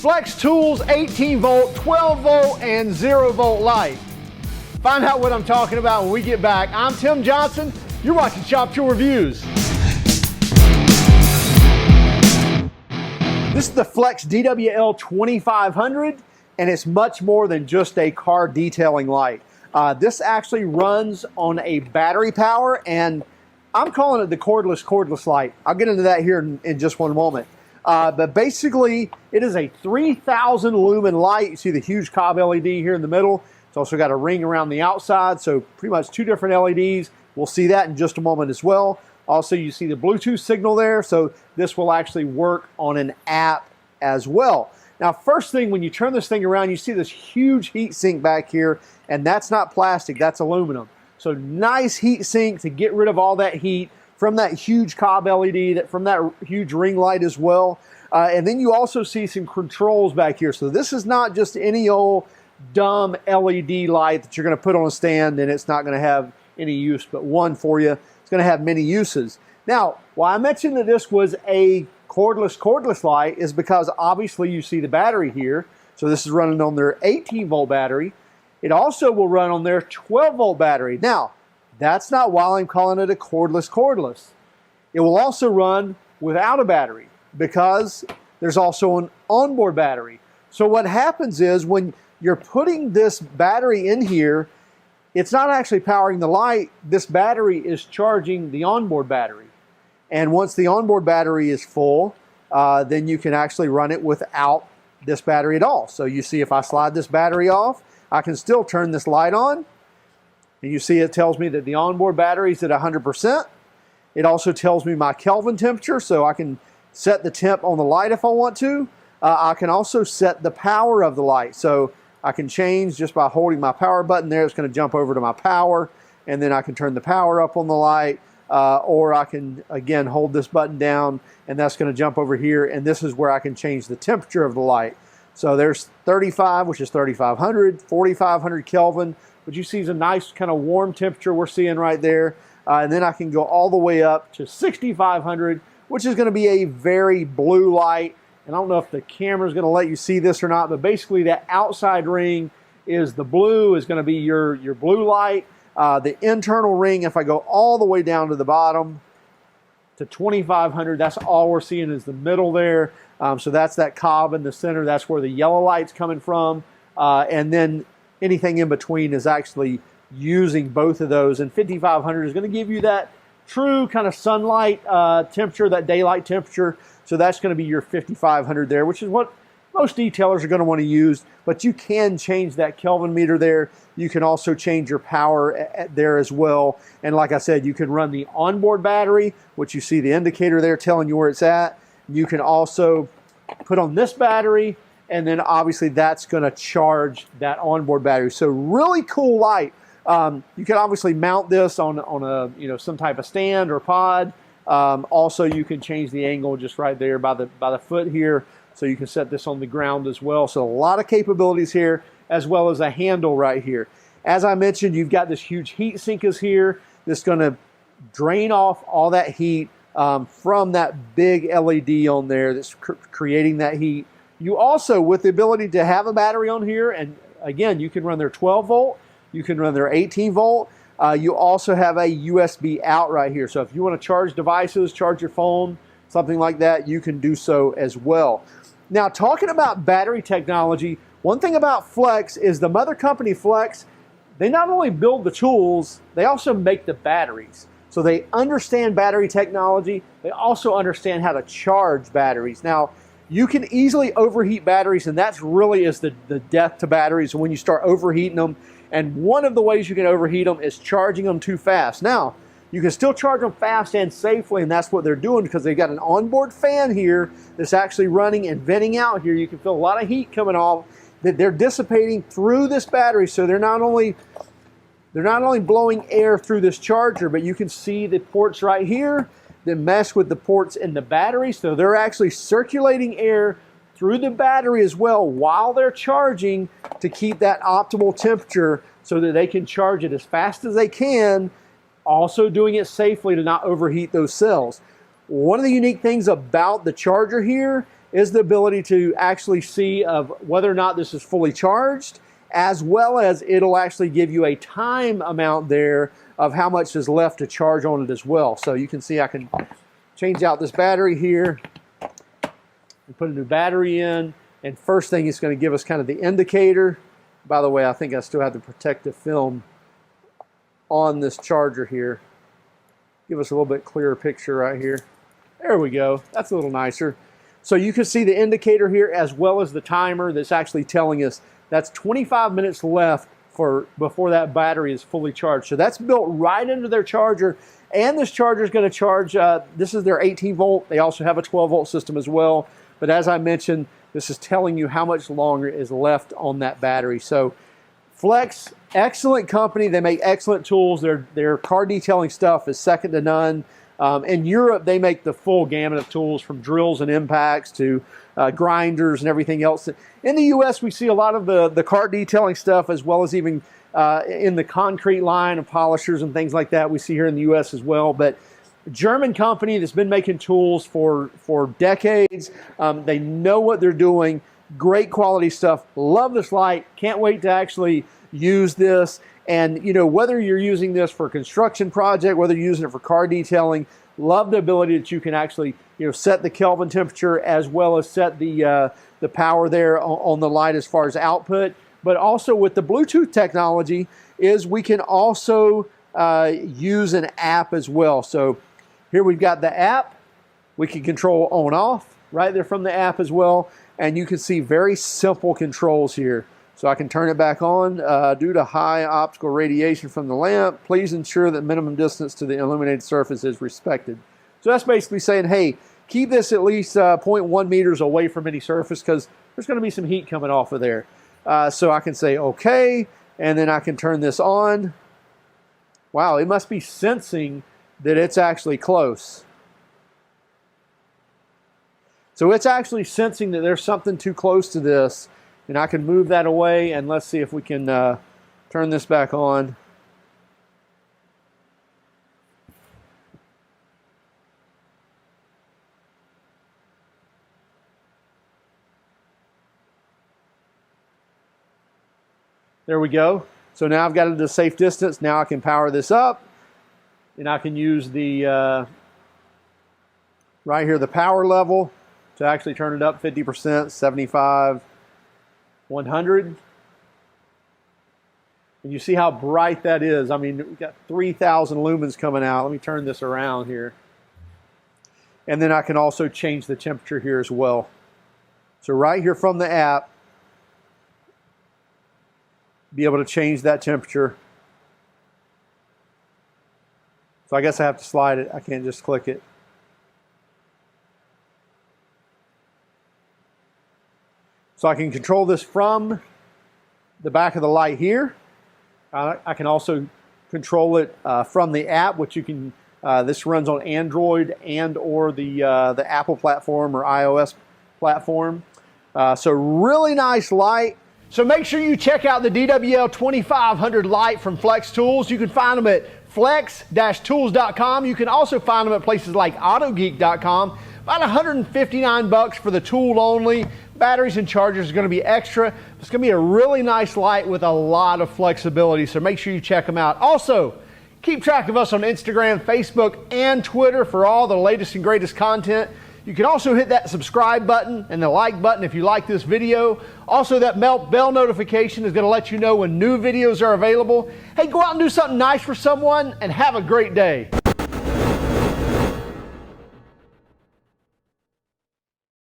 FLEX Tools 18 volt, 12 volt, and 0 volt light. Find out what I'm talking about when we get back. I'm Tim Johnson. You're watching Shop Tool Reviews. This is the FLEX DWL2500, and it's much more than just a car detailing light. This actually runs on a battery power, and I'm calling it the cordless light. I'll get into that here in just one moment. But basically, it is a 3,000 lumen light. You see the huge cob LED here in the middle. It's also got a ring around the outside, so pretty much two different LEDs. We'll see that in just a moment as well. Also, you see the Bluetooth signal there, so this will actually work on an app as well. Now, first thing, when you turn this thing around, you see this huge heat sink back here, and that's not plastic, that's aluminum. So nice heat sink to get rid of all that heat from that huge cob LED, from that huge ring light as well. And then you also see some controls back here. So this is not just any old dumb LED light that you're going to put on a stand and it's not going to have any use but one for you. It's going to have many uses. Now, why I mentioned that this was a cordless light is because obviously you see the battery here. So this is running on their 18 volt battery. It also will run on their 12 volt battery. Now, that's not why I'm calling it a cordless. It will also run without a battery because there's also an onboard battery. So what happens is when you're putting this battery in here, it's not actually powering the light. This battery is charging the onboard battery. And once the onboard battery is full, then you can actually run it without this battery at all. So you see if I slide this battery off, I can still turn this light on. And you see it tells me that the onboard battery is at 100%. It also tells me my Kelvin temperature, so I can set the temp on the light if I want to. I can also set the power of the light. So I can change just by holding my power button there. It's going to jump over to my power, and then I can turn the power up on the light. Or I can, again, hold this button down, and that's going to jump over here, and this is where I can change the temperature of the light. So there's 35, which is 3,500, 4,500 Kelvin, but you see a nice kind of warm temperature we're seeing right there. And then I can go all the way up to 6,500, which is going to be a very blue light. And I don't know if the camera is going to let you see this or not, but basically that outside ring is the blue, is going to be your blue light. The internal ring, if I go all the way down to the bottom to 2,500, that's all we're seeing is the middle there. So that's that cob in the center. That's where the yellow light's coming from. And then anything in between is actually using both of those. And 5,500 is going to give you that true kind of sunlight temperature, that daylight temperature. So that's going to be your 5,500 there, which is what most detailers are going to want to use. But you can change that Kelvin meter there. You can also change your power there as well. And like I said, you can run the onboard battery, which you see the indicator there telling you where it's at. You can also put on this battery, and then obviously that's going to charge that onboard battery. So really cool light. You can obviously mount this on a some type of stand or pod. Also, you can change the angle just right there by the foot here. So you can set this on the ground as well. So a lot of capabilities here, as well as a handle right here. As I mentioned, you've got this huge heat sink is here. That's going to drain off all that heat from that big LED on there that's creating that heat. You also, with the ability to have a battery on here, and again, you can run their 12 volt, you can run their 18 volt. You also have a USB out right here. So if you want to charge devices, charge your phone, something like that, you can do so as well. Now, talking about battery technology, one thing about FLEX is the mother company FLEX, they not only build the tools, they also make the batteries. So they understand battery technology. They also understand how to charge batteries. Now, you can easily overheat batteries, and that's really is the death to batteries when you start overheating them. And one of the ways you can overheat them is charging them too fast. Now, you can still charge them fast and safely, and that's what they're doing because they've got an onboard fan here that's actually running and venting out here. You can feel a lot of heat coming off that they're dissipating through this battery. So they're not only blowing air through this charger, but you can see the ports right here that mesh with the ports in the battery. So they're actually circulating air through the battery as well while they're charging to keep that optimal temperature so that they can charge it as fast as they can, also doing it safely to not overheat those cells. One of the unique things about the charger here is the ability to actually see of whether or not this is fully charged, as well as it'll actually give you a time amount there of how much is left to charge on it as well. So you can see I can change out this battery here and put a new battery in. And first thing, it's going to give us kind of the indicator. By the way, I think I still have the protective film on this charger here. Give us a little bit clearer picture right here. There we go. That's a little nicer. So you can see the indicator here as well as the timer that's actually telling us that's 25 minutes left before that battery is fully charged. So that's built right into their charger. And this charger is going to charge, this is their 18 volt. They also have a 12 volt system as well. But as I mentioned, this is telling you how much longer is left on that battery. So FLEX, excellent company. They make excellent tools. Their car detailing stuff is second to none. In Europe, they make the full gamut of tools, from drills and impacts to grinders and everything else. In the U.S., we see a lot of the car detailing stuff, as well as even in the concrete line of polishers and things like that we see here in the U.S. as well. But German company that's been making tools for decades. They know what they're doing. Great quality stuff. Love this light. Can't wait to actually use this. And you know, whether you're using this for a construction project, whether you're using it for car detailing, love the ability that you can actually, you know, set the Kelvin temperature as well as set the power there on the light as far as output. But also with the Bluetooth technology is we can also use an app as well. So here we've got the app. We can control on off right there from the app as well. And you can see very simple controls here. So I can turn it back on. Due to high optical radiation from the lamp, please ensure that minimum distance to the illuminated surface is respected. So that's basically saying, hey, keep this at least 0.1 meters away from any surface, because there's going to be some heat coming off of there. So I can say okay, and then I can turn this on. Wow, it must be sensing that it's actually close. So it's actually sensing that there's something too close to this, and I can move that away. And let's see if we can turn this back on. There we go. So now I've got it at a safe distance. Now I can power this up, and I can use the right here, the power level, to actually turn it up 50%, 75, 100. And you see how bright that is. I mean, we've got 3,000 lumens coming out. Let me turn this around here. And then I can also change the temperature here as well. So right here from the app, be able to change that temperature. So I guess I have to slide it. I can't just click it. So I can control this from the back of the light here. I can also control it from the app, which you can, this runs on Android and or the Apple platform or iOS platform. So really nice light. So make sure you check out the DWL2500 light from FLEX Tools. You can find them at flex-tools.com. You can also find them at places like autogeek.com. About $159 for the tool only. Batteries and chargers are going to be extra. It's going to be a really nice light with a lot of flexibility, so make sure you check them out. Also, keep track of us on Instagram, Facebook, and Twitter for all the latest and greatest content. You can also hit that subscribe button and the like button if you like this video. Also, that bell notification is going to let you know when new videos are available. Hey, go out and do something nice for someone and have a great day.